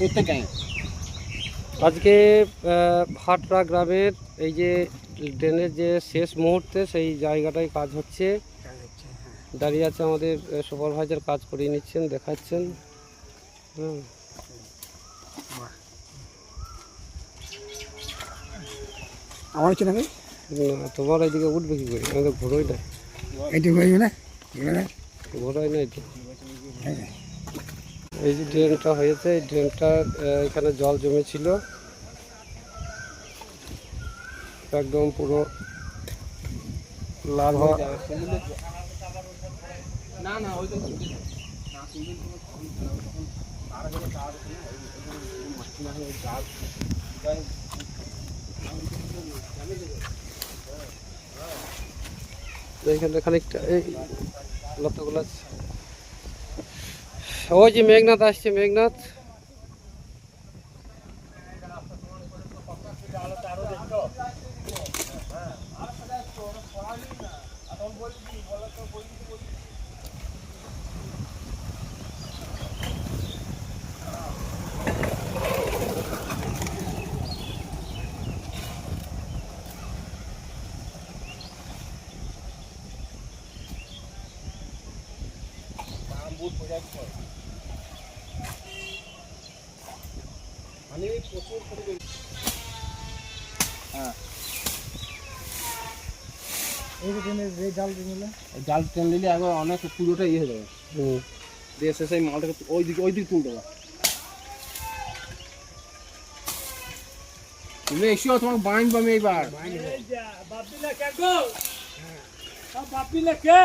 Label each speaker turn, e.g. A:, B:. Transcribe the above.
A: প্রত্যেক গায়ে।
B: আজকে ভাটরা গ্রামের এই যে ড্রেনের যে শেষ মুহূর্তে সেই জায়গাটায় কাজ হচ্ছে, দাঁড়িয়ে আছে আমাদের সুপারভাইজার, কাজ করিয়ে নিচ্ছেন, দেখাচ্ছেন।
C: আমার হচ্ছে নাকি
B: তোমার এইদিকে উঠবে কি করে? আমাদের ঘোরোই না,
C: এইটি হয়ে না
B: ঘোরোই না এটা। এই যে ড্রেনটা হয়েছে, এই ড্রেনটা এখানে জল জমেছিল, একদম পুরো লাল হওয়া।
A: না না ওই তো
B: এইখানটা খানিকটা এই লতাগুলো। ওই যে মেঘনাথ আসছে, মেঘনাথ।
A: জাল টেন নিলে আগে অনেক পুরোটা ইয়ে হয়ে যাবে। দিয়ে শেষে মালটাকে ওই দিকে তুলতে হবে। তুমি এসো, তোমাকে বাইনবো আমি এইবার।
D: বাপিলা কে